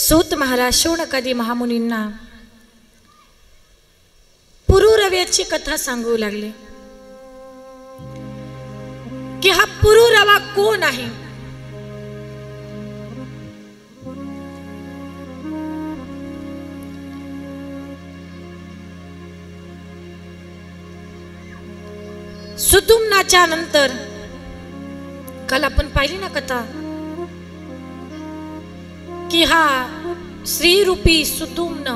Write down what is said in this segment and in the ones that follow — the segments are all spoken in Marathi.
सूत महाराज शौनकादी महामुनींना पुरुरव्याची कथा सांगू लागले की हा पुरुरवा कोण आहे. सुदुम्नाच्या नंतर काल आपण पाहिली ना कथा की हा श्रीरूपी सुदुम्न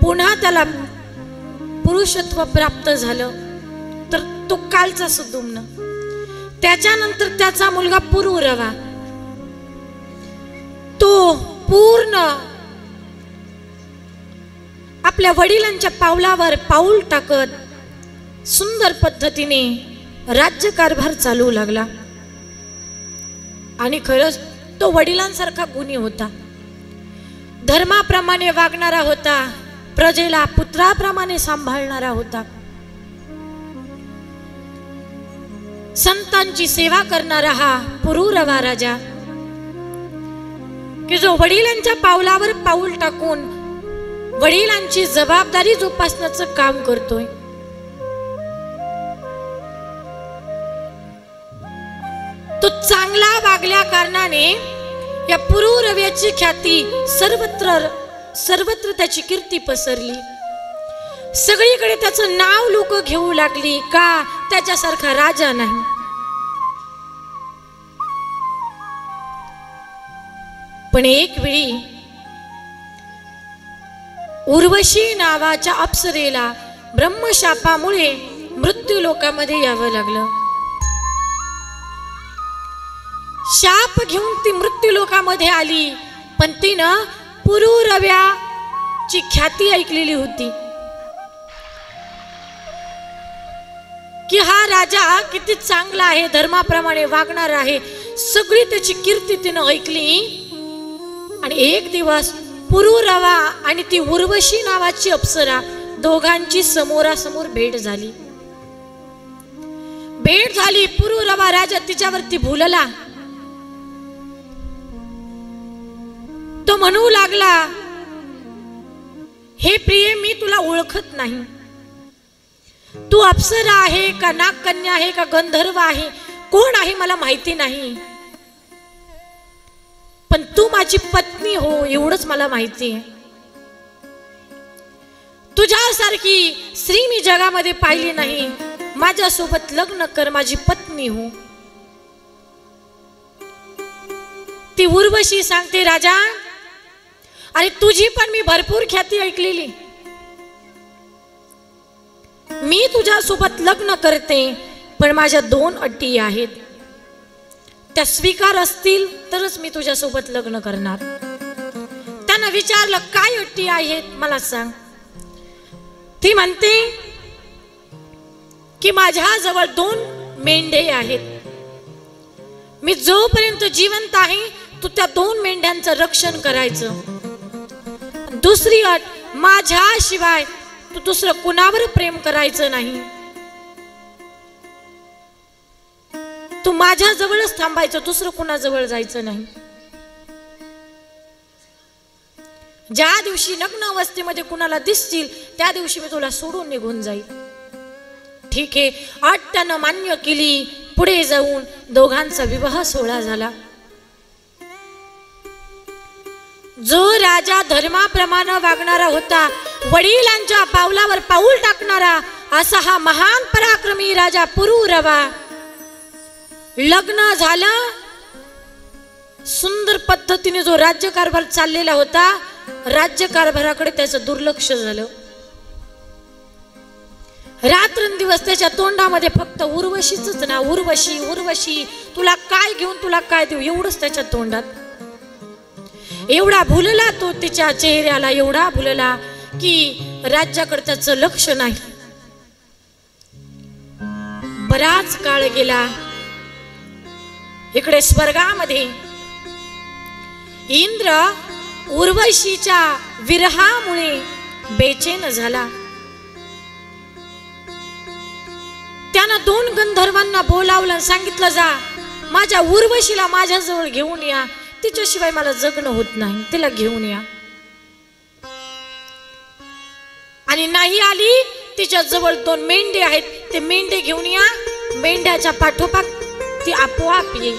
पुन्हा त्याला पुरुषत्व प्राप्त झालं तर तो कालचा सुदुम्न, त्याच्यानंतर त्याचा मुलगा पुरुरवा, तो पूर्ण आपल्या वडिलांच्या पावलावर पाऊल टाकत सुंदर पद्धतीने राज्यकारभार चालू लागला. आणि खरंच तो वडिलांसारखा गुणी होता, धर्माप्रमाणे वागणारा होता, प्रजेला पुत्राप्रमाणे सांभाळणारा होता, संतांची सेवा करणारा हा पुरुरवा राजा की जो वडिलांच्या पावलावर पाऊल टाकून वडिलांची जबाबदारी जोपासण्याचं काम करतोय. तो चांगला वागल्या कारणाने या पुरुरव्याची ख्याती सर्वत्र त्याची कीर्ती पसरली. सगळीकडे त्याचं नाव लोक घेऊ लागली का त्याच्यासारखा राजा नाही. पण एक वेळी उर्वशी नावाच्या अप्सरेला ब्रह्मशापामुळे मृत्यू लोकामध्ये यावं लागलं. शाप घेऊन ती मृत्यू लोकामध्ये आली, पण तिनं पुरुरव्याची ख्याती ऐकलेली होती की हा राजा किती चांगला आहे, धर्माप्रमाणे वागणार आहे, सगळी त्याची कीर्ती तिनं ऐकली. आणि एक दिवस पुरुरवा आणि ती उर्वशी नावाची अप्सरा दोघांची समोरासमोर भेट झाली. पुरुरवा राजा तिच्यावरती भुलला. तो म्हणू लागला, हे प्रिय, मी तुला ओळखत नाही, तू अप्सरा आहे का नागकन्या आहे का गंधर्व आहे, कोण आहे मला माहिती नाही, पण तू माझी पत्नी हो एवढंच मला माहिती आहे. तुझ्यासारखी स्त्री मी जगामध्ये पाहिली नाही, माझ्यासोबत लग्न कर, माझी पत्नी हो. ती उर्वशी सांगते, राजा अरे तुझी पण मी भरपूर ख्याती ऐकलेली, मी तुझ्यासोबत लग्न करते, पण माझ्या 2 अटी आहेत, त्या स्वीकार असतील तरच मी तुझ्यासोबत लग्न करणार. त्यांना विचारलं, काय अटी आहेत मला सांग. ती म्हणते की माझ्याजवळ 2 मेंढे आहेत, मी जोपर्यंत जिवंत आहे तू त्या 2 मेंढ्यांचं रक्षण करायचं. दुसरी अट, माझ्याशिवाय तू दुसरं कुणावर प्रेम करायचं नाही, तू माझ्या जवळच थांबायचं, दुसरं कुणाजवळ जायचं नाही. ज्या दिवशी नग्न अवस्थेमध्ये कुणाला दिसतील त्या दिवशी मी तुला सोडून निघून जाईल. ठीक आहे, अट त्यानं मान्य केली. पुढे जाऊन दोघांचा विवाह सोहळा झाला. जो राजा धर्माप्रमाणे वागणारा होता, वडिलांच्या पावलावर पाऊल टाकणारा, असा हा महान पराक्रमी राजा पुरुरवा, लग्न झालं, सुंदर पद्धतीने जो राज्यकारभार चाललेला होता, राज्यकारभाराकडे त्याचं दुर्लक्ष झालं. रात्रंदिवस त्याच्या तोंडामध्ये फक्त उर्वशीच ना, उर्वशी उर्वशी, तुला काय घेऊन तुला काय देऊ, एवढंच त्याच्या तोंडात. एवढा भुलला तो तिच्या चेहऱ्याला, एवढा भुलला की राज्याकडे त्याचं लक्ष नाही. बराच काळ गेला. इकडे स्वर्गामध्ये इंद्र उर्वशीच्या विरहामुळे बेचैन झाला. त्यानं 2 गंधर्वांना बोलावलं, सांगितलं, जा माझ्या उर्वशीला माझ्याजवळ घेऊन या, तिच्याशिवाय मला जगणं होत नाही, तिला घेऊन या. आणि नाही आली, तिच्या जवळ 2 मेंढे आहेत, ते मेंढे घेऊन या. मेंढ्याच्या पाठोपाठ ती आपोआप येईल.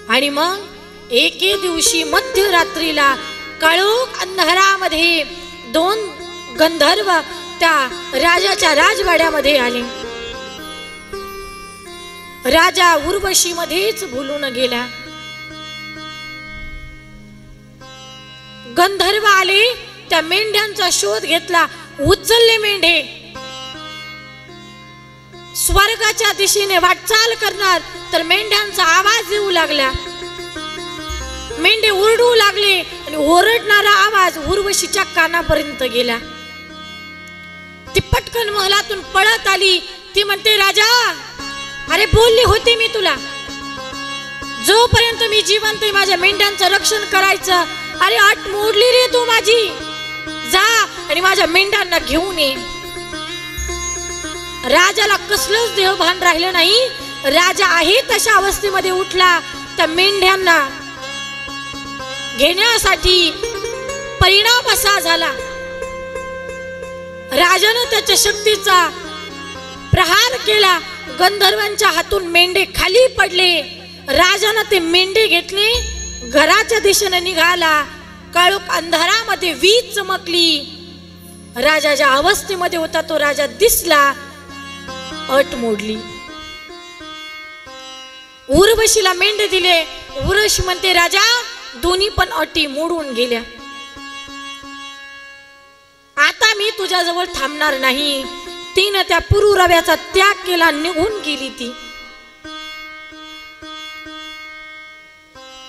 आणि मग एके दिवशी मध्यरात्रीला काळोख अंधारामध्ये 2 गंधर्व त्या राजाच्या राजवाड्यामध्ये आले. राजा उर्वशी मध्येच भुलून गेला. गंधर्व आले, त्या मेंढ्यांचा शोध घेतला, उचलले मेंढे. स्वर्गाच्या दिशेने वाटचाल करणार तर मेंढ्यांचा आवाज येऊ लागला. मेंढे ओरडू लागले आणि ओरडणारा आवाज उर्वशीच्या कानापर्यंत गेला. ती पटकन महलातून पळत आली. ती म्हणते, राजा, अरे बोलली होती मी तुला, जोपर्यंत मी जिवंत आहे माझ्या मेंढ्यांचं रक्षण करायचं. अरे अट मोडली रे तू माझी. जा आणि माझ्या मेंढ्यांना घेऊन ये. राजाला कसलंच देहभान राहिलं नाही. राजा आहे तशा अवस्थेमध्ये उठला. त्या मेंढ्यांना घेण्यासाठी परिणाम असा झाला, राजानं त्याच्या शक्तीचा प्रहार केला. गंधर्वांच्या हातून मेंढे खाली पडले. राजानं ते मेंढे घेतले, घराच्या दिशेने निघाला. काळोख अंधारामध्ये वीज चमकली. राजा ज्या अवस्थेमध्ये होता तो राजा दिसला. अट मोडली. उर्वशीला मेंढे दिले. उर्वशी म्हणते, राजा, दोन्ही पण अटी मोडून गेल्या. आता मी तुझ्या जवळ थांबणार नाही. तिनं त्या पुरुरव्याचा त्याग केला, निघून गेली ती.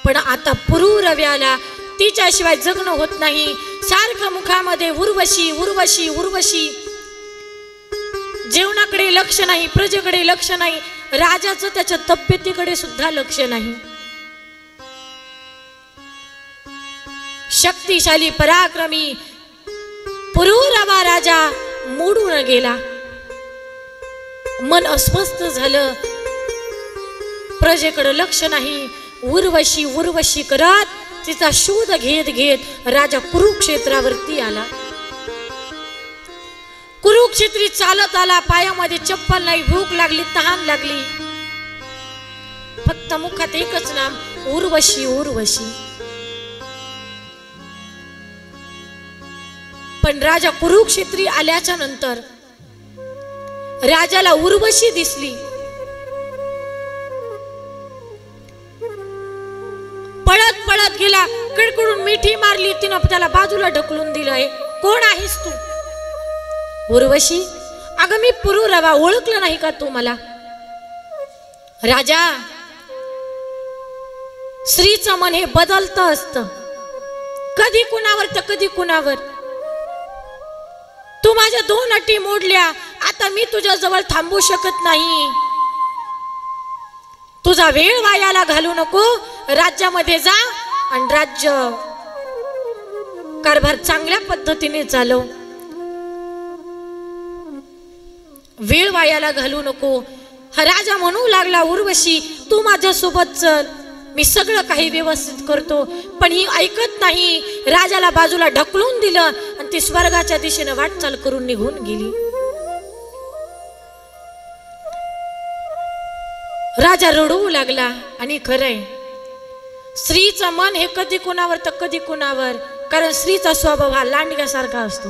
पण आता पुरुरव्याला तिच्याशिवाय जगणं होत नाही. सारखं मुखामध्ये उर्वशी उर्वशी उर्वशी. जेवणाकडे लक्ष नाही, प्रजेकडे लक्ष नाही, राजाचं त्याच्या तब्येतीकडे सुद्धा लक्ष नाही. शक्तिशाली पराक्रमी पुरुरवा राजा मोडून गेला. मन अस्वस्थ झालं, प्रजेकडे लक्ष नाही. उर्वशी उर्वशी करत तिचा शोध घेत घेत राजा कुरुक्षेत्रावरती आला. कुरुक्षेत्री चालत आला. पायामध्ये चप्पल नाही, भूक लागली, तहान लागली. फक्त मुखात एकच नाम, उर्वशी उर्वशी. पण राजा कुरुक्षेत्री आल्याच्या नंतर राजाला उर्वशी दिसली. पळत पळत गेला, कडकडून मिठी मारली. तिनं त्याला बाजूला ढकलून दिलंय. कोण आहेस तू? उर्वशी, अगं मी पुरुरवा, ओळखलं नाही का तू मला? राजा, स्त्रीचं मन हे बदलतं असतं, कधी कुणावर तर कधी कुणावर. तू माझ्या 2 अटी मोडल्या. आता मी तुझ्या जवळ थांबू शकत नाही. तुझा वेळ वायाला घालू नको. राज्यामध्ये जा आणि राज्य कारभार चांगल्या पद्धतीने चालव. वेळ वायाला घालू नको. हा राजा म्हणू लागला, उर्वशी, तू माझ्या सोबत चल, मी सगळं काही व्यवस्थित करतो. पण ही ऐकत नाही. राजाला बाजूला ढकलून दिलं आणि ती स्वर्गाच्या दिशेने वाटचाल करून निघून गेली. राजा रडू लागला. आणि खरंय, स्त्रीचं मन हे कधी कुणावर तर कधी कुणावर. कारण स्त्रीचा स्वभाव हा लांडग्यासारखा असतो,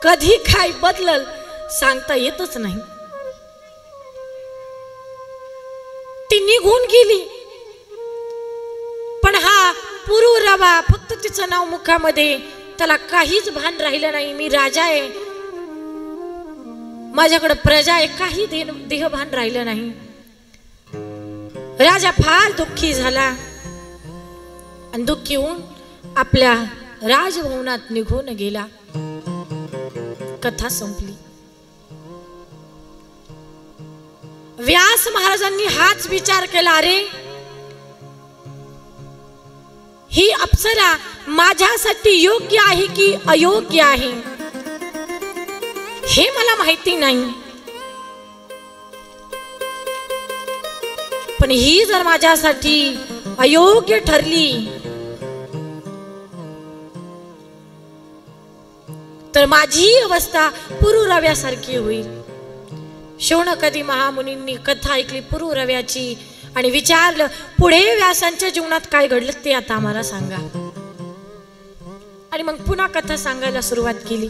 कधी काय बदलल सांगता येतच नाही. ती निघून गेली. पण हा पुरुरवा, फक्त तिचं नाव मुखामध्ये, त्याला काहीच भान राहिलं नाही. मी राजा आहे, माझ्याकडे प्रजा आहे, काही देहभान राहिलं नाही. राजा फार दुःखी झाला आणि दुःखी होऊन आपल्या राजभवनात निघून गेला. कथा संपली. व्यास महाराजांनी हाच विचार केला, अरे ही अप्सरा माझ्यासाठी योग्य आहे की अयोग्य आहे हे मला माहिती नाही. पण ही जर माझ्यासाठी अयोग्य ठरली तर माझी अवस्था पुरुरव्यासारखी होईल. शौनकादी महामुनींनी कथा ऐकली पुरुरव्याची आणि विचारलं, पुढे व्यासांच्या जीवनात काय घडलं ते आता आम्हाला सांगा. आणि मग पुन्हा कथा सांगायला सुरुवात केली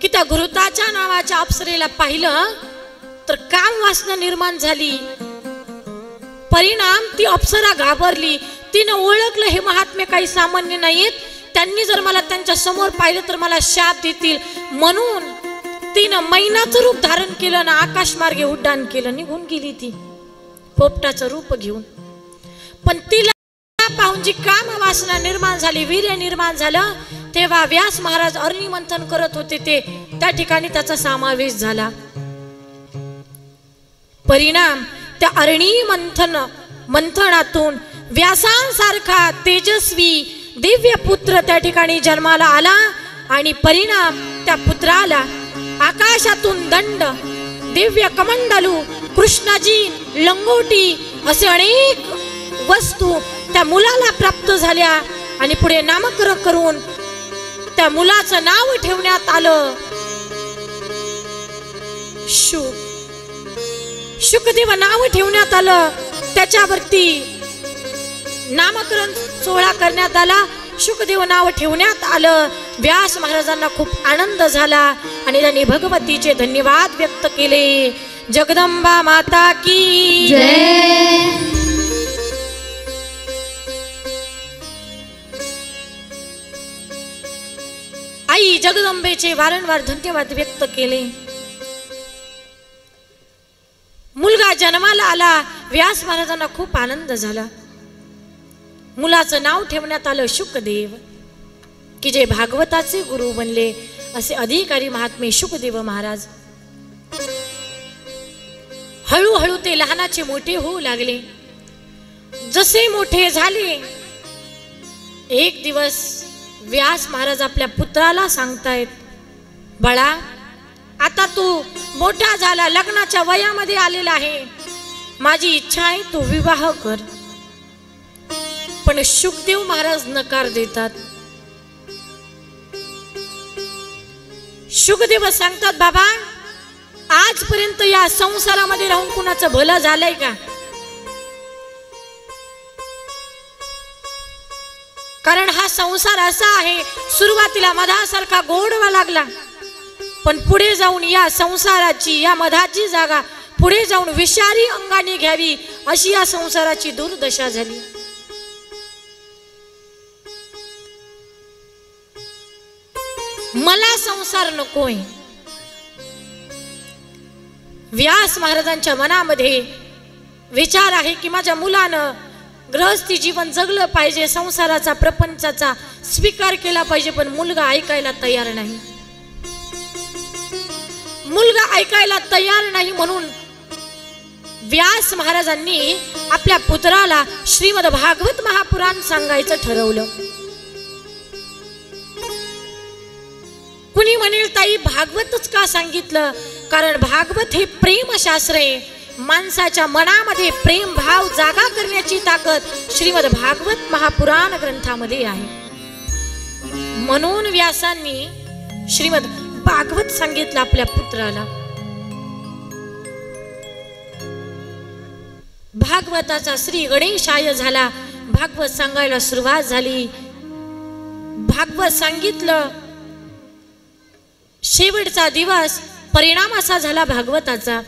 की त्या घृताच्या नावाच्या अप्सरेला पाहिलं तर काम वासना निर्माण झाली. परिणाम ती अप्सरा घाबरली. तिनं ओळखलं हे महात्मे काही सामान्य नाहीत, त्यांनी जर मला त्यांच्या समोर पाहिलं तर मला शाप देतील. म्हणून तिनं मैनाचं रूप धारण केलं ना आकाश मार्गे उड्डाण केलं. निघून गेली ती पोपटाचं रूप घेऊन. पण तिला पाहून जी काम वासना निर्माण झाली, वीर्य निर्माण झालं, तेव्हा व्यास महाराज अरणी मंथन करत होते ते त्या ठिकाणी त्याचा समावेश झाला. परिणाम त्या अरणी मंथनातून व्यासांसारखा तेजस्वी दिव्य पुत्र त्या ठिकाणी जन्माला आला. आणि परिणाम त्या पुत्राला आकाशातून दंड, दिव्य कमंडलू, कृष्णाजी, लंगोटी असे अनेक वस्तू त्या मुलाला प्राप्त झाल्या. आणि पुढे नामकरण करून त्या मुलाचं नाव ठेवण्यात आलं शुकदेव नाव ठेवण्यात आलं. त्याच्यावरती नामकरण सोहळा करण्यात आला. शुकदेव नाव ठेवण्यात आलं. व्यास महाराजांना खूप आनंद झाला आणि त्यांनी भगवतीचे धन्यवाद व्यक्त केले. जगदंबा माता की जय. आई जगदंबेचे वारंवार धन्यवाद व्यक्त केले. मुलगा जन्माला आला. व्यास महाराजांना खूप आनंद झाला. मुलाचं नाव ठेवण्यात आलं शुकदेव, की जे भागवताचे गुरु बनले असे अधिकारी महात्मे शुकदेव महाराज. हळूहळू ते लहानाचे मोठे होऊ लागले. जसे मोठे झाले, एक दिवस व्यास महाराज आपल्या पुत्राला सांगतायत, बाळा आता तू मोठा झाला, लग्नाच्या वयामध्ये आलेला आहे, माझी इच्छा आहे तू विवाह कर. पण शुकदेव महाराज नकार देतात. शुकदेव सांगतात, बाबा आजपर्यंत या संसारामध्ये राहून कुणाचं भलं झालंय का? कारण हा संसार असा आहे, सुरुवातीला मधासारखा गोडवा लागला, पण पुढे जाऊन या संसाराची, या मधाची जागा पुढे जाऊन विषारी अंगाने घ्यावी अशी या संसाराची दुर्दशा झाली. मला संसार नकोय. व्यास महाराजांच्या मनामध्ये विचार आहे की माझ्या मुलानं गृहस्थी जीवन जगलं पाहिजे, संसाराचा प्रपंचाचा स्वीकार केला पाहिजे. पण मुलगा ऐकायला तयार नाही. मुलगा ऐकायला तयार नाही म्हणून व्यास महाराजांनी आपल्या पुत्राला श्रीमद भागवत महापुराण सांगायचं ठरवलं. कुणी म्हणेल ताई भागवतच का सांगितलं? कारण भागवत हे प्रेमशास्त्र आहे. माणसाच्या मनामध्ये प्रेम भाव जागा करण्याची ताकद श्रीमद भागवत महापुराण ग्रंथामध्ये आहे. म्हणून व्यासांनी श्रीमद भागवत सांगितलं आपल्या पुत्राला. भागवताचा श्री गणेशाय झाला. भागवत सांगायला सुरुवात झाली. भागवत सांगितलं. शेवटचा दिवस परिणाम असा झाला भागवताचा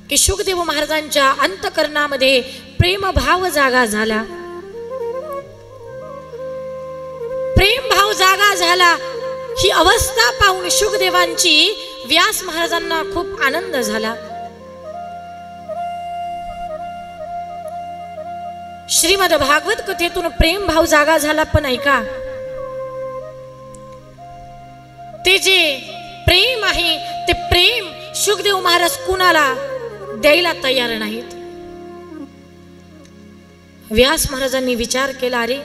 की शुकदेव महाराजांच्या अंतकरणामध्ये प्रेम भाव जागा झाला. प्रेम भाव जागा झाला. ही अवस्था पाहून शुकदेवांची व्यास महाराजांना खूप आनंद झाला. श्रीमद भागवत कथेतून प्रेम भाव जागा झाला. पण ऐका, ते जे प्रेम आहे ते प्रेम शुकदेव महाराज कुणाला द्यायला तयार नाहीत. व्यास महाराजांनी विचार केला, अरे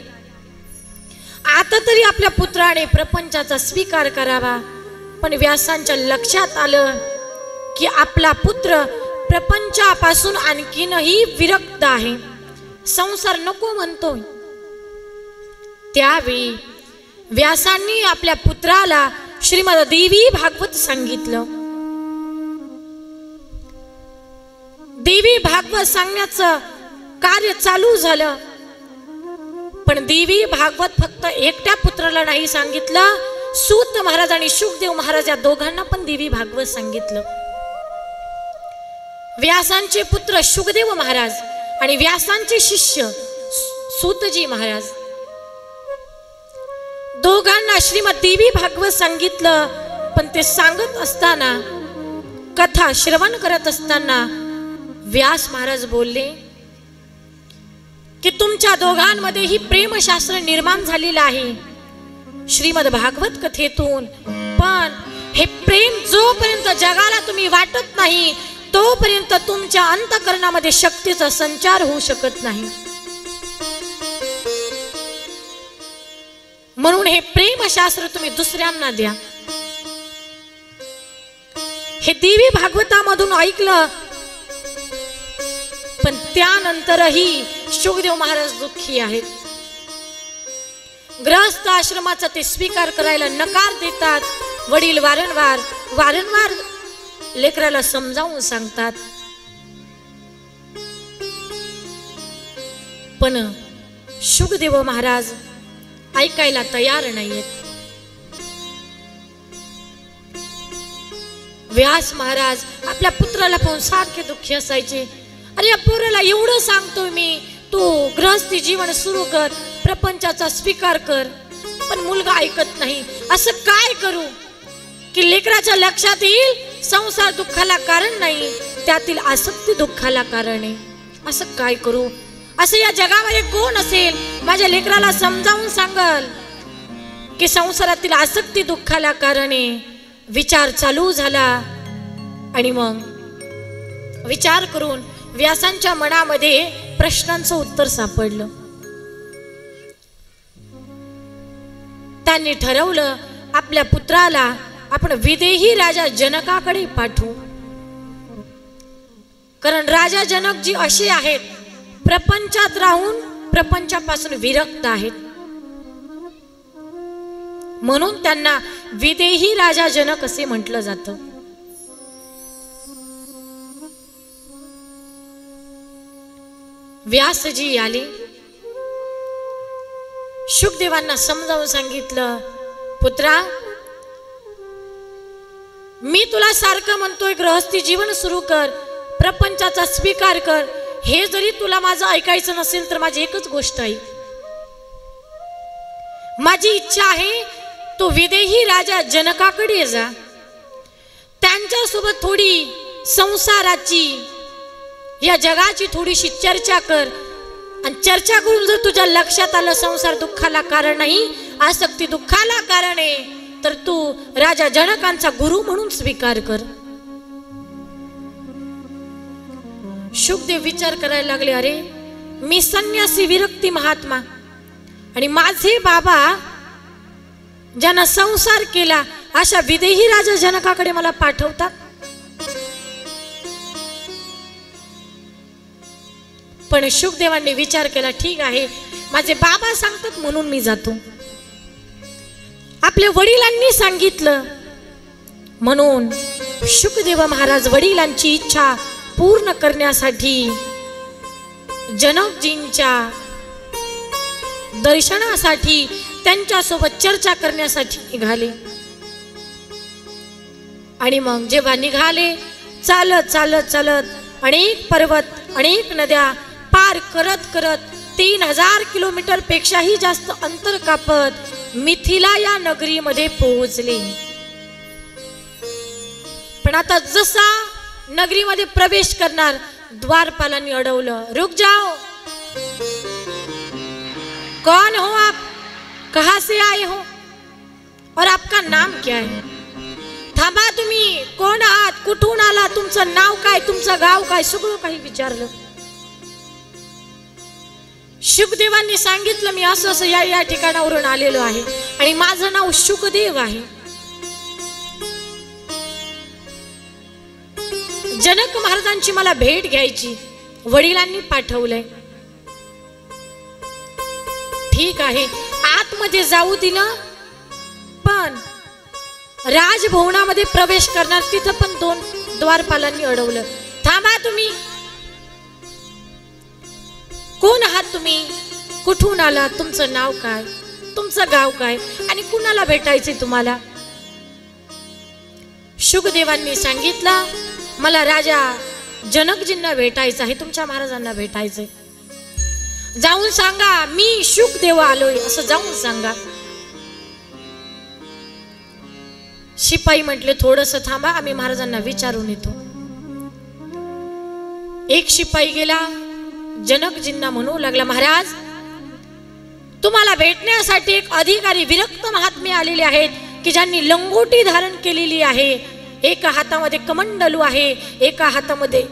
आता तरी आपल्या पुत्राने प्रपंचाचा स्वीकार करावा. पण व्यासांच्या लक्षात आलं की आपला पुत्र प्रपंचापासून आणखीनही विरक्त आहे, संसार नको म्हणतोय. त्यावेळी व्यासांनी आपल्या पुत्राला श्रीमद देवी भागवत सांगितलं. देवी भागवत सांगण्याचं कार्य चालू झालं. पण देवी भागवत फक्त एकट्या पुत्राला नाही सांगितलं, सूत महाराज आणि शुकदेव महाराज या दोघांना पण देवी भागवत सांगितलं. व्यासांचे पुत्र शुकदेव महाराज आणि व्यासांचे शिष्य सूतजी महाराज दोघांना श्रीमद देवी भागवत सांगितलं. पण ते सांगत असताना, कथा श्रवण करत असताना व्यास महाराज बोलले की तुमच्या दोघांमध्ये ही प्रेमशास्त्र निर्माण झालेलं आहे श्रीमद भागवत कथेतून. पण हे प्रेम जोपर्यंत जगाला तुम्ही वाटत नाही तोपर्यंत तुमच्या अंतःकरणामध्ये शक्तीचा संचार होऊ शकत नाही. म्हणून हे प्रेमशास्त्र तुम्ही दुसऱ्यांना द्या. हे देवी भागवतामधून ऐकलं. पण त्यानंतरही शुकदेव महाराज दुःखी आहेत. ग्रहस्थ आश्रमाचा ते स्वीकार करायला नकार देतात. वडील वारंवार लेकराला समजावून सांगतात. पण शुकदेव महाराज ऐकायला तयार नाहीयेत. व्यास महाराज आपल्या पुत्राला पाहून सारखे दुःखी असायचे. अरे या पोराला एवढं सांगतोय मी, तू गृहस्थी जीवन सुरू कर, प्रपंचाचा स्वीकार कर, पण मुलगा ऐकत नाही. असं काय करू की लेकराच्या लक्षात येईल संसार दुःखाला कारण नाही, त्यातील आसक्ती दुःखाला कारण आहे. असं काय करू? असं या जगामध्ये कोण असेल माझ्या लेकराला समजावून सांगल की संसारातील आसक्ती दुःखाला कारण आहे? विचार चालू झाला. आणि मग विचार करून व्यासांच्या मनामध्ये प्रश्नांचं उत्तर सापडलं. त्यांनी ठरवलं आपल्या पुत्राला आपण विदेही राजा जनकाकडे पाठवू. कारण राजा जनक जी अशी आहेत, प्रपंचात राहून प्रपंचापासून विरक्त आहेत. म्हणून त्यांना विदेही राजा जनक असे म्हटलं जातं. व्यासजी आले, शुकदेवांना समजावून सांगितलं, पुत्रा मी तुला सारखं म्हणतोय गृहस्थी जीवन सुरू कर, प्रपंचाचा स्वीकार कर. हे जरी तुला माझं ऐकायचं नसेल तर माझी एकच गोष्ट आहे, माझी इच्छा आहे तो विदेही राजा जनकाकडे जा, त्यांच्यासोबत थोडी संसाराची या जगाची थोडीशी चर्चा कर. आणि चर्चा करून जर तुझ्या लक्षात आलं संसार दुःखाला कारण नाही, आसक्ती दुःखाला कारण आहे, तर तू राजा जनकांचा गुरु म्हणून स्वीकार कर. शुकदेव विचार करायला लागले, अरे मी संन्यासी विरक्ती महात्मा आणि माझे बाबा ज्यांना संसार केला अशा विदेही राजा जनकाकडे मला पाठवतात. पण शुकदेवांनी विचार केला, ठीक आहे माझे बाबा सांगतात म्हणून मी जातो. आपल्या वडिलांनी सांगितलं म्हणून शुकदेव महाराज वडिलांची इच्छा पूर्ण करण्यासाठी जनकजींच्या दर्शनासाठी त्यांच्यासोबत चर्चा करण्यासाठी निघाले. आणि मग जेव्हा निघाले, चालत चालत चालत अनेक पर्वत अनेक नद्या पार करत करत 3000 किलोमीटर पेक्षाही जास्त अंतर कापत मिथिला या नगरीमध्ये पोहोचले. पण आता जसा नगरीमध्ये प्रवेश करणार द्वारपालांनी अडवलं, रुक जाओ, कौन हो आप, कहां से आए हो और आपका नाम क्या है? थांबा, तुम्ही कोण आहात, कुठून आला, तुमचं नाव काय, तुमचं गाव काय, सगळं काही विचारलं. शुकदेवांनी सांगितलं, मी असं असं या ठिकाणावरून आलेलो आहे आणि माझं नाव शुकदेव आहे. जनक महाराजांची मला भेट घ्यायची, वडिलांनी पाठवलंय. ठीक आहे, आतमध्ये जाऊ दिलं, पण राजभवनामध्ये प्रवेश करणार तिथं पण 2 द्वारपालांनी अडवलं. थांबा, तुम्ही कोण आहात? तुम्ही कुठून आलात? तुमचं नाव काय? तुमचं गाव काय? आणि कुणाला भेटायचे तुम्हाला? शुकदेवांनी सांगितलं, मला राजा जनकजींना भेटायचं आहे, तुमच्या महाराजांना भेटायचंय. जाऊन सांगा मी शुकदेव आलोय, असं जाऊन सांगा. शिपाई म्हटले, थोडंसं थांबा, आम्ही महाराजांना विचारून येतो. एक शिपाई गेला, जनकजींना म्हणू लागला, महाराज तुम्हाला भेटण्यासाठी एक अधिकारी विरक्त महात्मे आलेले आहेत की ज्यांनी लंगोटी धारण केलेली आहे, एका हातामध्ये कमंडलू आहे, एका हातामध्ये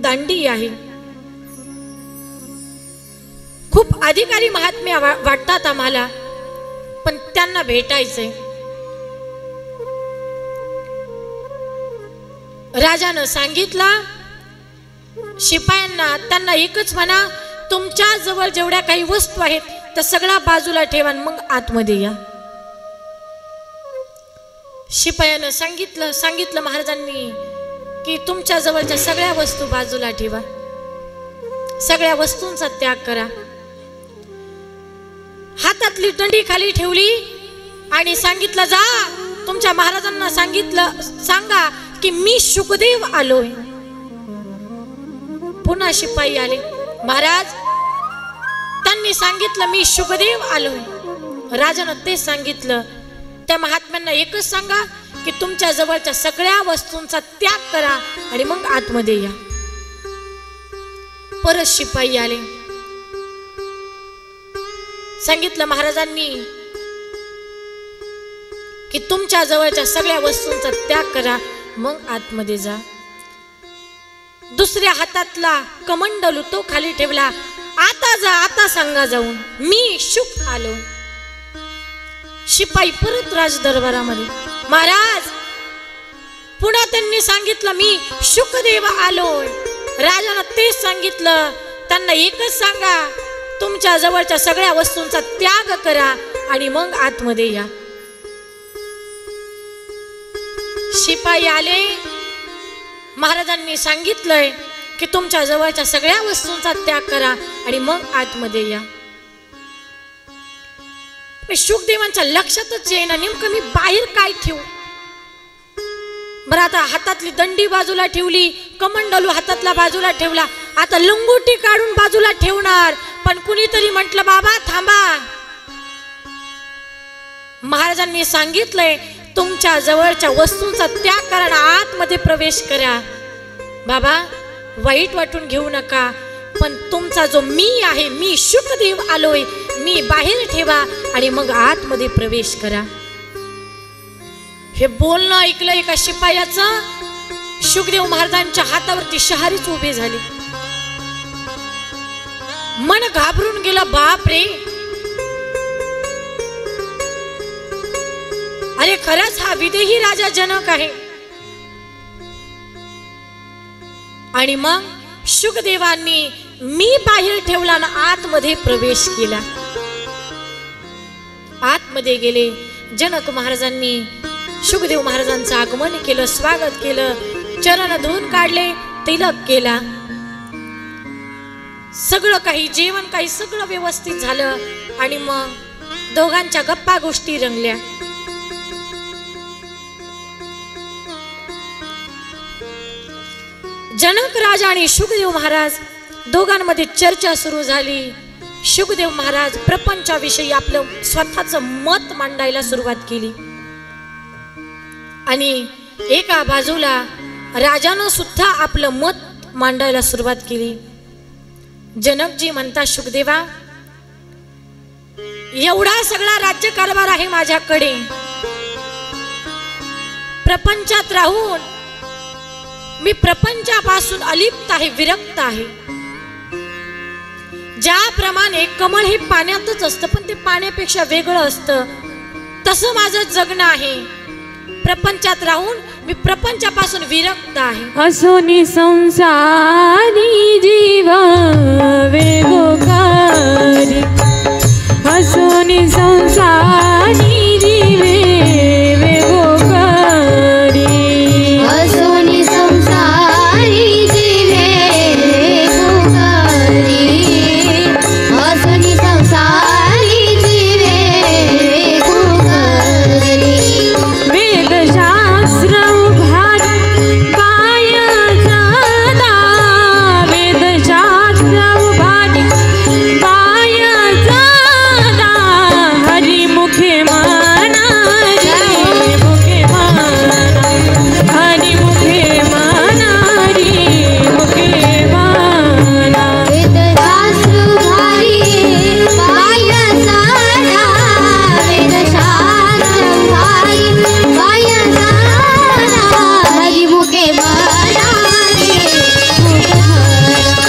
दांडी आहे. खूप अधिकारी महात्मे वाटतात आम्हाला, पण त्यांना भेटायचंय. राजानं सांगितलं शिपायांना, त्यांना एकच म्हणा, तुमच्या जवळ जेवढ्या काही वस्तू आहेत त्या सगळ्या बाजूला ठेवा, मग आतमध्ये या. शिपायानं सांगितलं महाराजांनी की तुमच्या जवळच्या सगळ्या वस्तू बाजूला ठेवा, सगळ्या वस्तूंचा त्याग करा. हातातली दंडी खाली ठेवली आणि सांगितलं, जा तुमच्या महाराजांना सांगा की मी शुकदेव आलोय. पुन्हा शिपाई आले, महाराज त्यांनी सांगितलं मी शुकदेव आलोय. राजानं ते सांगितलं, त्या महात्म्यांना एकच सांगा की तुमच्या जवळच्या सगळ्या वस्तूंचा त्याग करा आणि मग आतमध्ये या. परत शिपाई आले, सांगितलं महाराजांनी की तुमच्या जवळच्या सगळ्या वस्तूंचा त्याग करा, मग आतमध्ये जा. दुसऱ्या हातातला कमंडलू तो खाली ठेवला, आता जा, आता सांगा जाऊन मी शुक आलो. शिपाई परत राजदरबारामध्ये, महाराज पुन्हा त्यांनी सांगितलं मी शुकदेव आलोय. राजानं तेच सांगितलं, त्यांना एकच सांगा तुमच्या जवळच्या सगळ्या वस्तूंचा त्याग करा आणि मग आतमध्ये या. शिपाई आले, महाराजांनी सांगितलंय की तुमच्या जवळच्या सगळ्या वस्तूंचा त्याग करा आणि मग आतमध्ये या. शुकदेवांच्या लक्षातच येईना नेमकं मी बाहेर काय ठेवू. बरं, आता हातातली दंडी बाजूला ठेवली, कमंडलू हातातला बाजूला ठेवला, आता लंगोटी काढून बाजूला ठेवणार, पण कुणीतरी म्हटलं बाबा थांबा. महाराजांनी सांगितलंय तुमच्या जवळच्या वस्तूंचा त्याग करा, आतमध्ये प्रवेश करा. बाबा वाईट वाटून घेऊ नका, पण तुमचा जो मी आहे, मी शुकदेव आलोय, मी बाहेर ठेवा आणि मग आतमध्ये प्रवेश करा. हे बोलणं ऐकलं एका शिपायाचं, शुकदेव महाराजांच्या हातावरती शहारीच उभी झाली. मन घाबरून गेलं, बाप रे, अरे खरंच हा विदेही राजा जनक आहे. आणि मग शुकदेवांनी मी बाहेर ठेवला ना आतमध्ये प्रवेश केला. आतमध्ये गेले, जनक महाराजांनी शुकदेव महाराजांचं आगमन केलं, स्वागत केलं, चरण धुवून काढले, तिलक केला, सगळं काही जेवण काही सगळं व्यवस्थित झालं. आणि मग दोघांच्या गप्पा गोष्टी रंगल्या. जनक राजा आणि शुकदेव महाराज दोघांमध्ये चर्चा सुरू झाली. शुकदेव महाराज प्रपंचाविषयी आपलं स्वतःचं मत मांडायला सुरुवात केली आणि एका बाजूला राजानं सुद्धा आपलं मत मांडायला सुरुवात केली. जनकजी म्हणतात, शुकदेवा एवढा सगळा राज्यकारभार आहे माझ्याकडे, प्रपंचात राहून मी प्रपंचापासून अलिप्त आहे, विरक्त आहे. ज्याप्रमाणे कमळ हे पाण्यातच असतं पण ते पाण्यापेक्षा वेगळं असतं, तसं माझं जगणं आहे. प्रपंचात राहून मी प्रपंचापासून विरक्त आहे। असोनी संसारी जीव वेगोकारी, असोनी संसारी जीवे वेगोकारी, असोनी संसारी जीवे वेगोकारी, असोनी संसारी जीवे वेगोकारी। वेदशास्त्र उभारी पायाचा दा, वेदशास्त्र उभारी पायाचा दा, हरिमुखे माना रे मुखे माना, हरिमुखे माना रे मुखे माना। वेदशास्त्र उभारी पायाचा दा, वेदशास्त्र उभारी पायाचा दा, हरिमुखे माना रे मुखे माना,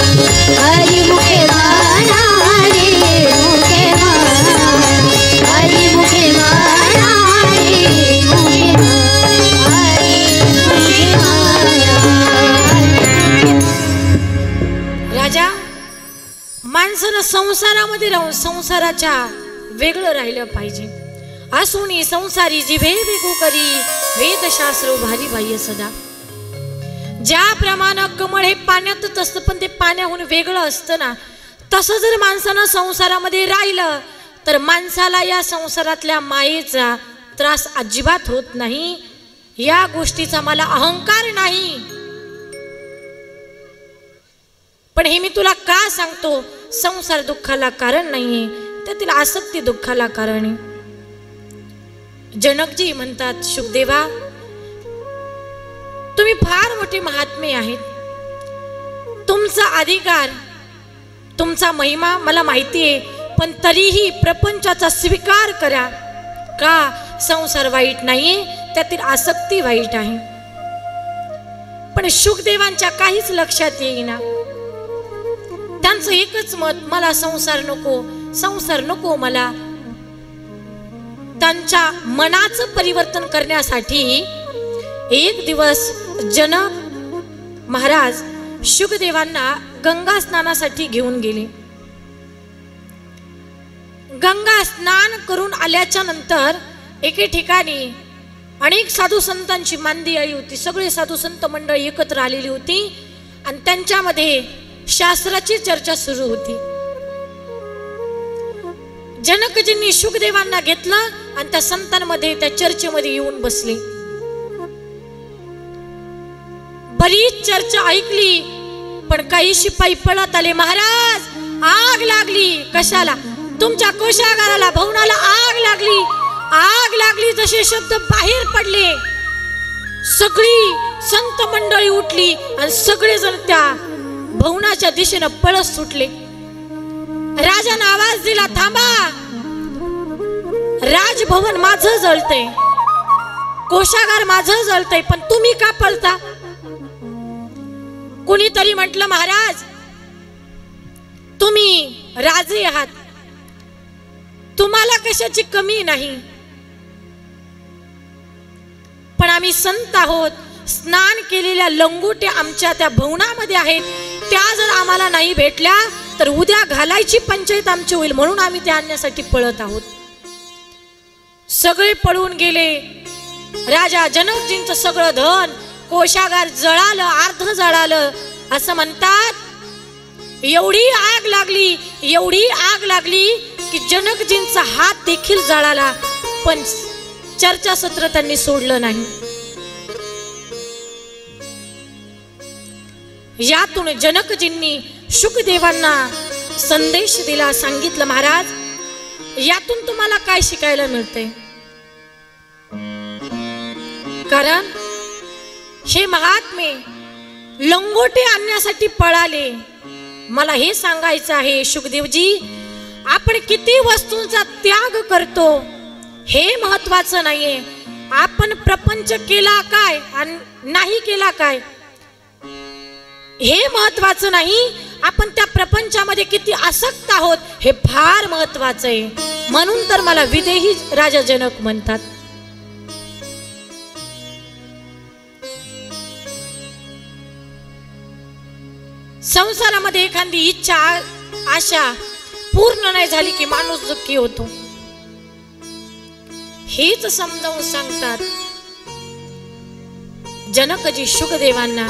हरिमुखे माना रे मुखे माना, हरिमुखे माना रे मुखे माना। राजा, माणसानं संसारामध्ये राहून संसाराच्या वेगळं राहिलं पाहिजे। असुनी संसारी जिभे वेगो करी, वेदशास्त्र उभारी बाह्य सदा। ज्याप्रमाणे कमळ हे पाण्यातच असतं पण ते पाण्याहून वेगळं असतं ना, तसं जर माणसानं संसारामध्ये राहिलं तर माणसाला या संसारातल्या मायेचा त्रास अजिबात होत नाही। या गोष्टीचा मला अहंकार नाही। पण हे मी तुला का सांगतो, संसार दुःखाला कारण नाहीये, त्यातील आसक्ती दुःखाला कारण आहे। जनकजी म्हणतात, शुकदेवा तुम्ही फार मोठे महात्मे आहेत, तुमचा अधिकार तुमचा महिमा मला माहिती आहे, पण तरीही प्रपंचाचा स्वीकार करा। का संसार वाईट नाहीये, त्यातील आसक्ती वाईट आहे। पण शुकदेवांच्या काहीच लक्षात येईना, त्यांचं एकच मत, मला संसार नको, संसार नको मला। त्यांच्या मनाचं परिवर्तन करण्यासाठी एक दिवस जनक महाराज शुकदेवांना गंगा स्नानासाठी घेऊन गेले। गंगा स्नान करून आल्याच्या नंतर एके ठिकाणी अनेक साधू संतांची मांदी आली होती, सगळे साधू संत मंडळी एकत्र आलेली होती आणि त्यांच्यामध्ये शास्त्राची चर्चा सुरू होती। जनकजींनी शुकदेवांना घेतलं आणि त्या संतांमध्ये त्या चर्चेमध्ये येऊन बसले। बरीच चर्चा ऐकली, पण काही शिपाई पळत आले। महाराज, आग लागली। कशाला? तुमच्या कोशागाराला, भवनाला आग लागली, आग लागली। जसे शब्द बाहेर पडले, सगळी संत मंडळी उठली आणि सगळेजण त्या भवनाच्या दिशेनं पळत सुटले। राजाने आवाज दिला, थांबा, राजभवन माझं जळतंय, कोशागार माझं जळतंय, पण तुम्ही का पळता? कुणीतरी म्हटलं, महाराज तुम्ही राजे आहात, तुम्हाला कशाची कमी नाही, पण आम्ही संत आहोत, स्नान केलेल्या लंगोट्या आमच्या त्या भवनामध्ये आहेत, त्या जर आम्हाला नाही भेटल्या तर उद्या घालायची पंचायत आमची होईल, म्हणून आम्ही त्या आणण्यासाठी पळत आहोत। सगळे पळून गेले। राजा जनकजींचं सगळं धन कोशागार जळालं, अर्ध जळालं। असं म्हणतात, एवढी आग लागली, एवढी आग लागली की जनकजींचा हात देखील जळाला, पण चर्चासत्र त्यांनी सोडलं नाही। यातून जनकजींनी शुकदेवांना संदेश दिला, सांगितलं, महाराज यातून तुम्हाला काय शिकायला मिळते? कारण हे महात्मे लंगोटे आणण्यासाठी पळाले। मला हे सांगायचं आहे शुकदेवजी, आपण किती वस्तूंचा त्याग करतो हे महत्वाचं नाहीये, आपण प्रपंच केला काय आणि नाही केला काय हे महत्वाचं नाही, आपण त्या प्रपंचामध्ये किती आसक्त आहोत हे फार महत्वाचं आहे। म्हणून तर मला विदेही राजा जनक म्हणतात। संसारामध्ये एखादी इच्छा आशा पूर्ण नाही झाली की माणूस दुःखी होतो. हेच समजावून सांगतात जनकजी शुकदेवांना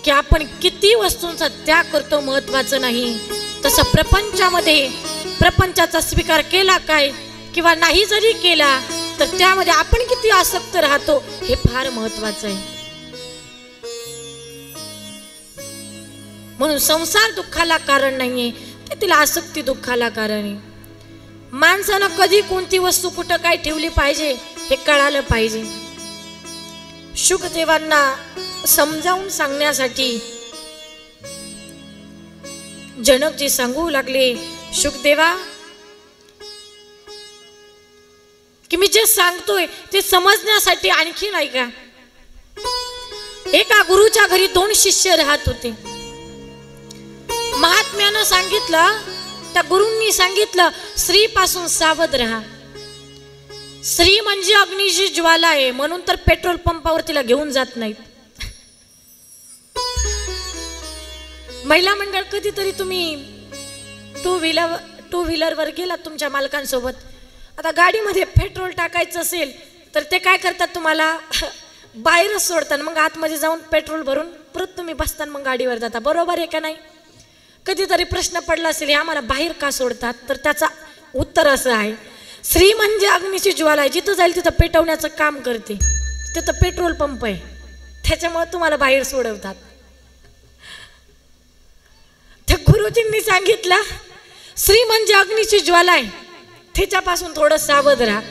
की आपण किती वस्तूंचा त्याग करतो महत्वाचं नाही, तसं प्रपंचामध्ये प्रपंचाचा स्वीकार केला काय किंवा नाही जरी केला तर त्यामध्ये आपण किती आसक्त राहतो हे फार महत्वाचं आहे. म्हणून संसार दुःखाला कारण नाहीये, त्यातील आसक्ती दुःखाला कारण आहे. माणसानं कधी कोणती वस्तू कुठं काय ठेवली पाहिजे हे कळालं पाहिजे. शुकदेवांना समजावून सांगण्यासाठी जनकजी सांगू लागले, शुकदेवा की मी जे सांगतोय ते समजण्यासाठी आणखी नाही का. एका गुरुच्या घरी 2 शिष्य राहत होते. महात्म्यानं सांगितलं, त्या गुरूंनी सांगितलं, स्त्री पासून सावध राहा. स्त्री म्हणजे अग्नीची ज्वाला आहे, म्हणून तर पेट्रोल पंपावर तिला घेऊन जात नाहीत. महिला मंडळ कधीतरी तुम्ही टू व्हीलर वर गेलात तुमच्या मालकांसोबत, आता गाडीमध्ये पेट्रोल टाकायचं असेल तर ते काय करतात, तुम्हाला बाहेरच सोडतात, मग आतमध्ये जाऊन पेट्रोल भरून परत तुम्ही बसताना मग गाडीवर जाता. बरोबर आहे का नाही. कधीतरी प्रश्न पडला असेल हे आम्हाला बाहेर का सोडतात, तर त्याचा उत्तर असं आहे, स्त्री म्हणजे अग्नीची ज्वाला आहे, जिथं जाईल तिथं पेटवण्याचं काम करते, तिथं पेट्रोल पंप आहे, त्याच्यामुळे तुम्हाला बाहेर सोडवतात. त्या गुरुजींनी सांगितलं, स्त्री म्हणजे अग्नीची ज्वाला आहे, तिच्यापासून थोडं सावध राहा,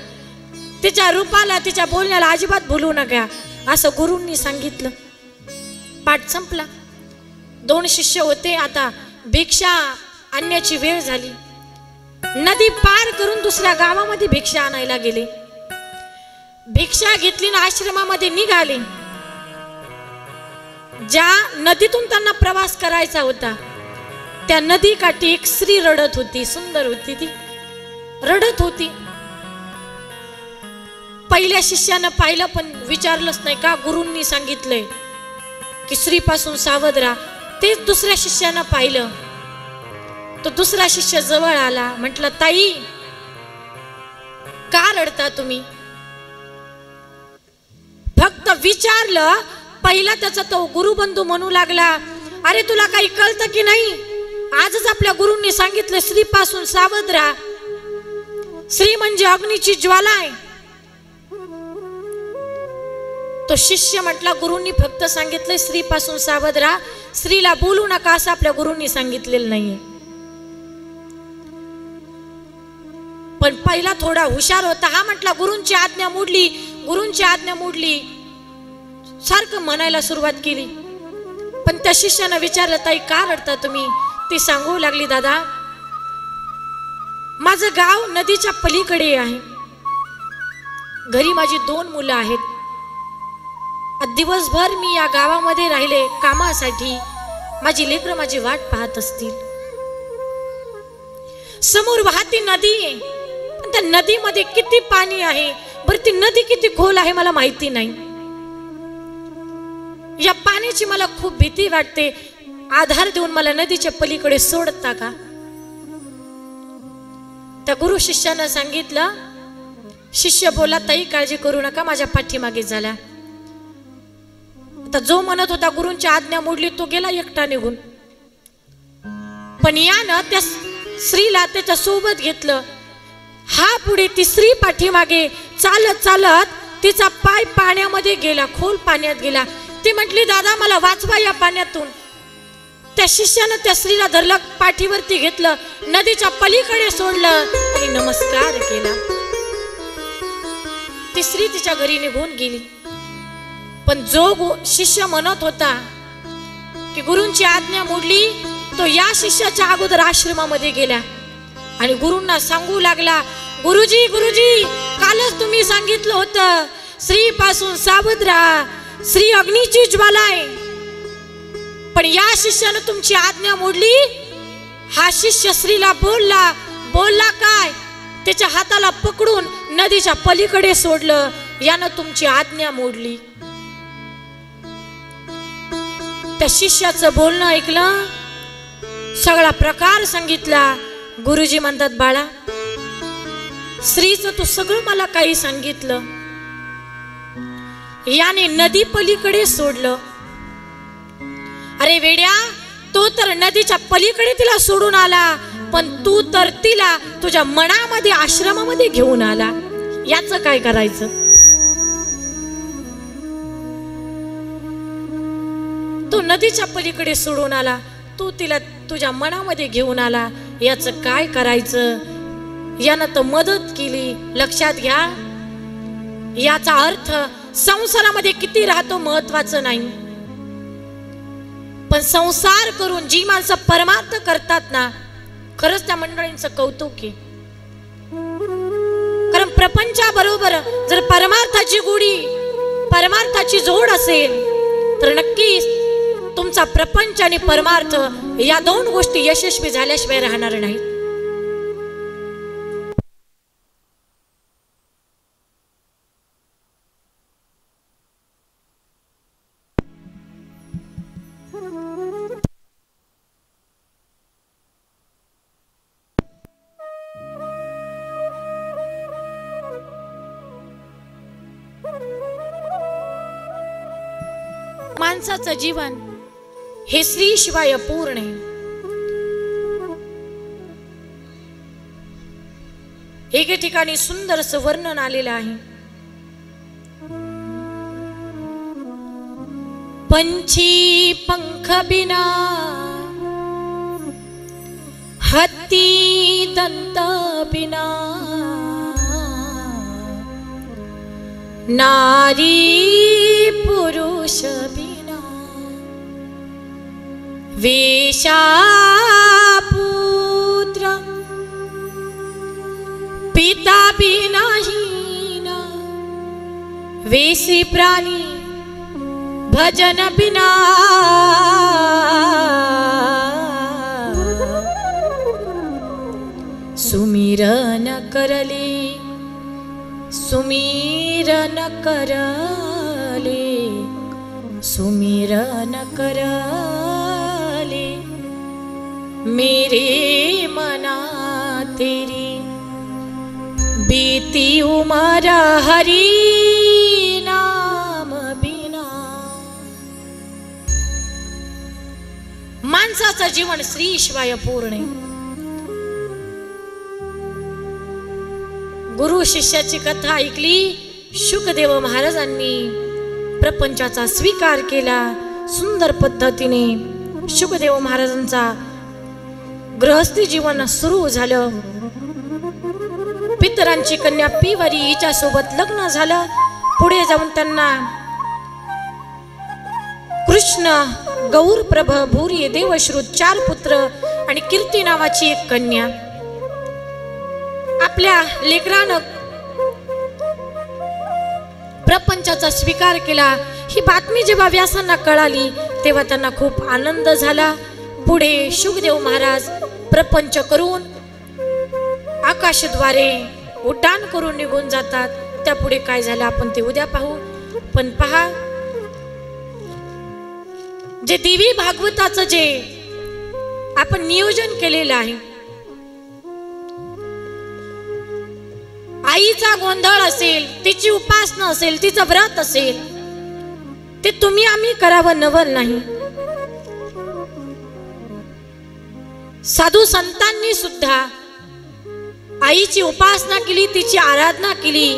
तिच्या रूपाला तिच्या बोलण्याला अजिबात भूलू नका, असं गुरूंनी सांगितलं. पाठ संपला. 2 शिष्य होते. आता भिक्षा आणण्याची वेळ झाली. नदी पार करून दुसऱ्या गावामध्ये भिक्षा आणायला गेले. भिक्षा घेतली ना आश्रमामध्ये निघाले. ज्या नदीतून त्यांना प्रवास करायचा होता त्या नदी काठी एक स्त्री रडत होती. सुंदर होती ती, रडत होती. पहिल्या शिष्यानं पाहिलं पण विचारलंच नाही का गुरूंनी सांगितलंय की स्त्री पासून सावध राहा. तेच दुसऱ्या शिष्यानं पाहिलं. तो दुसरा शिष्य जवळ आला, म्हटलं, ताई का रडता तुम्ही. फक्त विचारलं. पहिला त्याचा तो गुरुबंधू म्हणू लागला, अरे तुला काही कळतं की नाही, आजच आपल्या गुरूंनी सांगितलं स्त्री पासून सावध राहा, स्त्री म्हणजे अग्नीची ज्वाला आहे. तो शिष्य म्हटला, गुरूंनी फक्त सांगितलंय स्त्री पासून सावध राहा, स्त्रीला बोलू नका असं आपल्या गुरूंनी सांगितलेलं नाहीये. पण पहिला थोडा हुशार होता. हा म्हटला गुरूंची आज्ञा मोडली, गुरूंची आज्ञा मोडली, सारखं म्हणायला सुरुवात केली. पण त्या शिष्यानं विचारलं, ताई का रडता तुम्ही. ती सांगू लागली, दादा माझं गाव नदीच्या पलीकडे आहे, घरी माझी 2 मुलं आहेत, दिवसभर मी या गावामध्ये राहिले कामासाठी, माझी लेकरं माझी वाट पाहत असतील. समोर वाहती नदी आहे, पण त्या नदीमध्ये किती पाणी आहे, बरं ती नदी किती खोल आहे मला माहिती नाही. या पाण्याची मला खूप भीती वाटते, आधार देऊन मला नदीच्या पलीकडे सोडता का. त्या गुरु शिष्यानं सांगितलं. शिष्य बोला, ताई काळजी करू नका, माझ्या पाठीमागे झाला. आता जो म्हणत होता गुरूंची आज्ञा मोडली तो गेला एकटा निघून. पण यानं त्या स्त्रीला त्याच्या सोबत घेतलं. हा पुढे ती स्त्री पाठीमागे चालत चालत तिचा पाय पाण्यामध्ये गेला, खोल पाण्यात गेला. ती म्हटली, दादा मला वाचवा या पाण्यातून. त्या शिष्यानं त्या स्त्रीला धरलं, पाठीवरती घेतलं, नदीच्या पलीकडे सोडलं आणि नमस्कार केला. ती स्त्री तिच्या घरी निघून गेली. पण जो शिष्य म्हणत होता की गुरूंची आज्ञा मोडली, तो या शिष्याच्या अगोदर आश्रमामध्ये गेला आणि गुरूंना सांगू लागला, गुरुजी गुरुजी कालच तुम्ही सांगितलं होतं स्त्री पासून सावध राहा, स्त्री अग्नीची ज्वाला आहे, पण या शिष्यानं तुमची आज्ञा मोडली. हा शिष्य स्त्रीला बोलला काय, त्याच्या हाताला पकडून नदीच्या पलीकडे सोडलं, यानं तुमची आज्ञा मोडली. त्या शिष्याचं बोलणं ऐकलं, सगळा प्रकार सांगितला. गुरुजी म्हणतात, बाळा श्रीचं तू सगळं मला काही सांगितलं, याने नदी पलीकडे सोडलं. अरे वेड्या, तो तर नदीच्या पलीकडे तिला सोडून आला, पण तू तर तिला तुझ्या मनामध्ये आश्रमामध्ये घेऊन आला. याचं काय करायचं? तो नदीच्या पलीकडे सोडून आला, तू तिला तुझ्या मनामध्ये घेऊन आला. याचं काय करायचं? यानं तर मदत केली. लक्षात घ्या, याचा अर्थ संसारामध्ये किती राहतो महत्वाचं नाही, पण संसार करून जी माणसं परमार्थ करतात ना, खरंच त्या मंडळींचं कौतुक आहे. कारण प्रपंचाबरोबर जर परमार्थाची गुढी, परमार्थाची जोड असेल तर नक्कीच तुमचा प्रपंच आणि परमार्थ या दोन गोष्टी यशस्वी झाल्याशिवाय राहणार नाहीत. माणसाचं जीवन हे श्री शिवाय पूर्ण आहे. एके ठिकाणी सुंदरसं वर्णन आलेलं आहे. पंछी पंख बिना, हत्ती दंत बिना, नारी पुरुष बिना, वेशा पुत्र पिता बिना हीन, वेसी प्राणी भजन बिना, सुमिरन करले, सुमिरन करले, सुमिरन करले, मेरे मना तेरी बीती उमर हरी नाम बिना. माणसाचं जीवन श्री शिवाय पूर्ण आहे. गुरु शिष्याची कथा ऐकली. शुकदेव महाराजांनी प्रपंचाचा स्वीकार केला. सुंदर पद्धतीने शुकदेव महाराजांचा गृहस्थी जीवन सुरू झालं. पितरांची कन्या पिवरी हिच्या सोबत लग्न झालं. पुढे जाऊन त्यांना कृष्ण, गौरप्रभ, भूरी, देवश्रुत 4 पुत्र आणि कीर्ती नावाची एक कन्या. आपल्या लेकरानं प्रपंचाचा स्वीकार केला. ही बातमी जेव्हा व्यासांना कळाली तेव्हा त्यांना खूप आनंद झाला. पुढे शुकदेव महाराज प्रपंच करून आकाशद्वारे उड्डाण करून निघून जातात. त्यापुढे काय झालं आपण ते उद्या पाहू. पण पहा, जे देवी भागवताचं जे आपण नियोजन केलेलं आहे, आईचा गोंधळ असेल, तिची उपासना असेल, तिचं व्रत असेल, ते तुम्ही आम्ही करावं नवल नाही. साधू संतांनी सुद्धा आईची उपासना केली, तिची आराधना केली,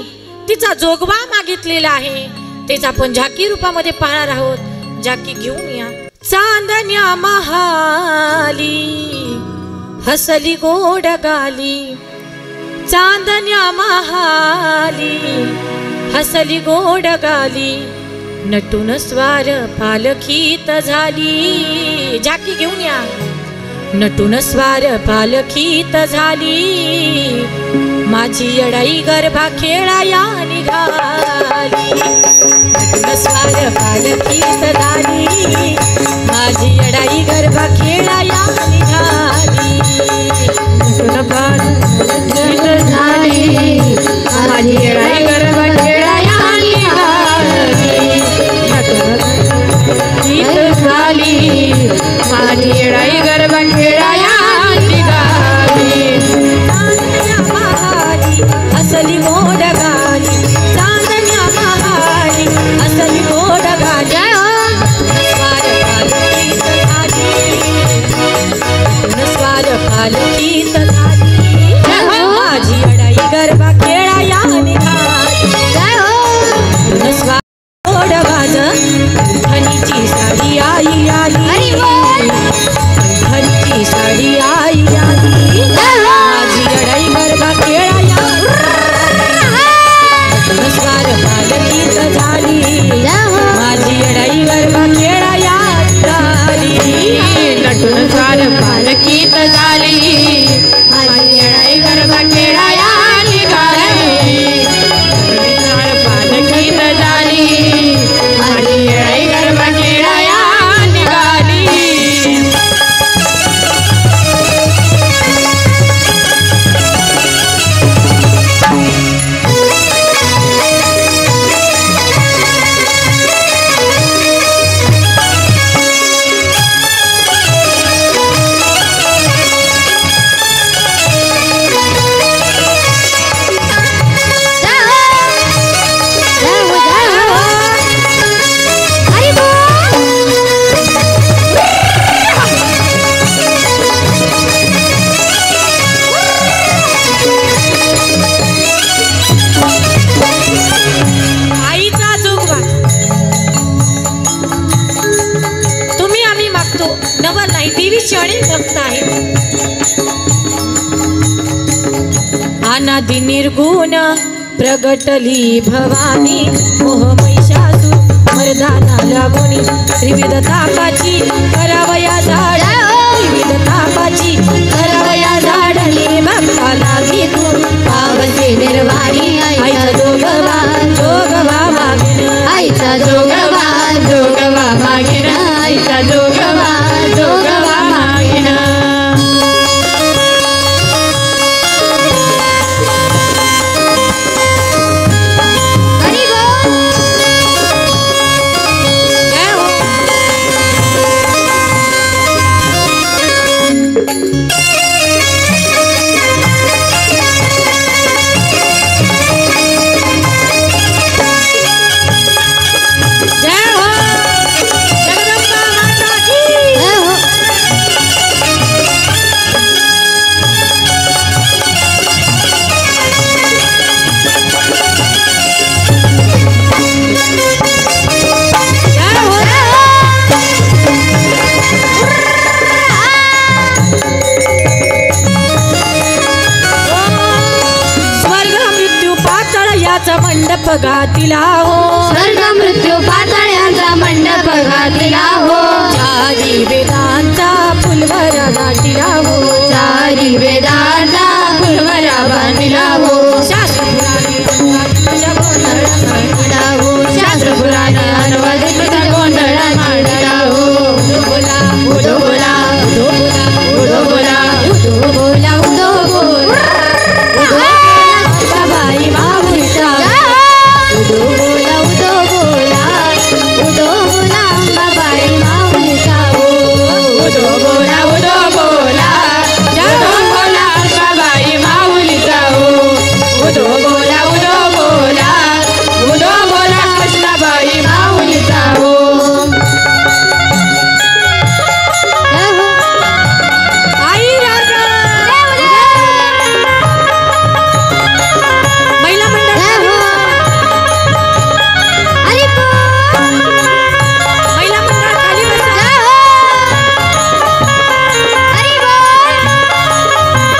तिचा जोगवा मागितलेला आहे. तेच आपण झाकी रूपामध्ये पाहणार आहोत. झाकी घेऊन या. चांदण्या महाली हसली गोड गाली, चांदण्या महाली हसली गोड गाली, नटून स्वार पालखीत झाली. झाकी घेऊन या. नटून स्वार पालखीत झाली, माझी येडाई गरबा खेळाया निघाली. नटून स्वार पालखीत झाली, माझी येडाई गरबा खेळाया निघाली. नटून पालखीत झाली, माझी येडाई गरबा खेळाया निघाली. नटून पालखीत झाली, माझी येणाई गरबा खेळाया निघाली पालखीत झाली माझी येणाई गरबा खेळाया निघाली आईचा जोगवा तुम्ही आम्ही मागतो नवल नाही देवीची अनेक भक्त आहेत अनादि निर्गुण प्रगटली भवानी मोह महिषासूर मर्दाना लागोनी त्रिविध तापाची करावया झाड त्रिविध तापाची करावया झाडली भक्ता लागी तू पावसे निर्वाणी आईचा जोगवा जोगवा मागेन आईचा जोगवा जोगवा मागेन आईचा जोगवा जोगवा मागेन हरी बोल जय हो जय हो जगदंबा माता की जय हो जय हो स्वर्ग मृत्यू पाताळ याचा मंडप गातीला हो स्वर्ग मृत्यू पाताळ्याचा मंडप घातला हो चारी वेदांचा फुलभरा गाठीला हो चारी वेदांचा फुलवरा बांधला हो शास्त्र पुराणे गोंधळ मांडला हो शास्त्र पुराण अनुवादित गोंधळ मांडला हो बोला उदो बोला उदो बोला उदो बोला उदो बोला बाबाई माऊलीचा उदो बोला उदो बोला उदो बोला बाबाई माऊलीचा हो उदो बोला उदो बोला उदो बोला बाबाई माऊलीचा हो उदो बोला उदो बोला उदो बोला कृष्णाबाई माऊलीचा हो जय हो आई राजा महिला मंडळ जय हो हरी बोल महिला मंडळ खाली बसा जय हो हरी बोल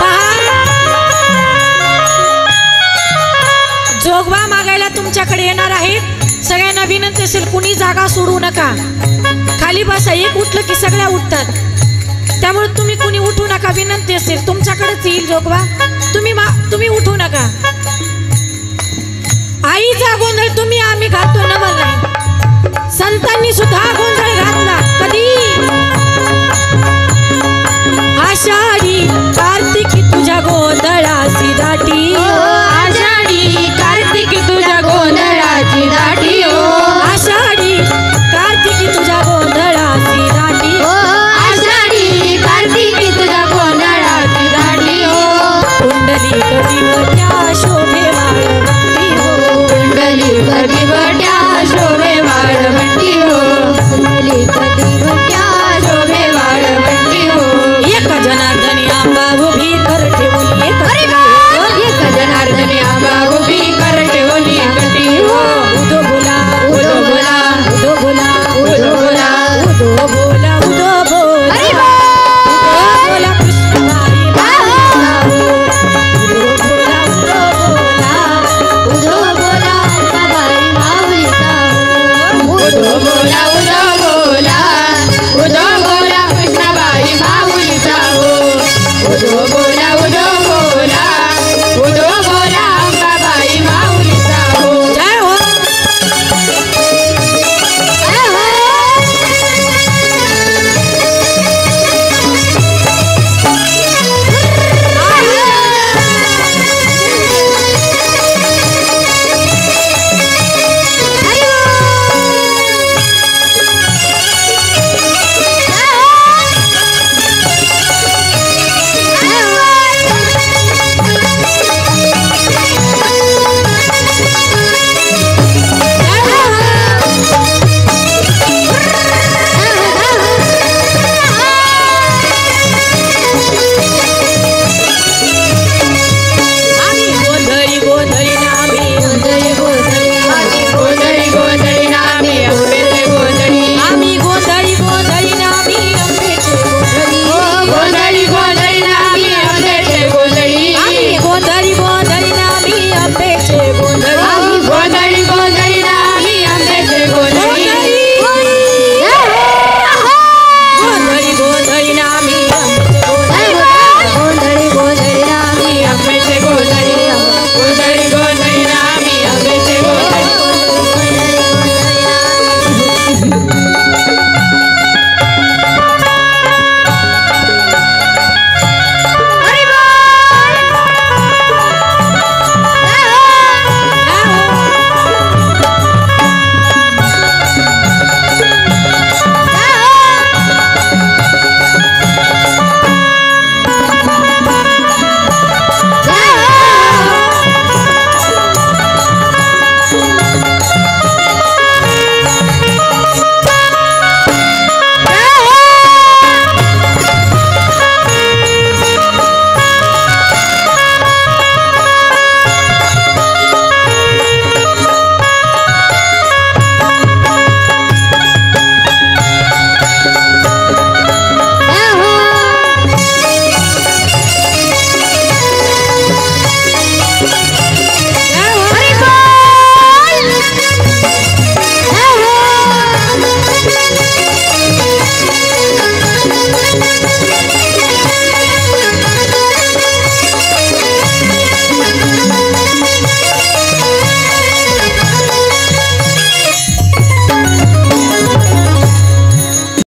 पहा जोगवा मागायला तुमच्याकडे येणार आहेत सगळ्यांना विनंती असेल कुणी जागा सोडू नका खाली बसा एक उठलं की सगळ्या उठतात त्यामुळे तुम्ही कुणी उठू नका विनंती असेल तुमच्याकडेच येईल जोगवा तुम्ही उठू नका आईचा गोंधळ तुम्ही आम्ही घालतो नवल नाही संतांनी सुद्धा गोंधळ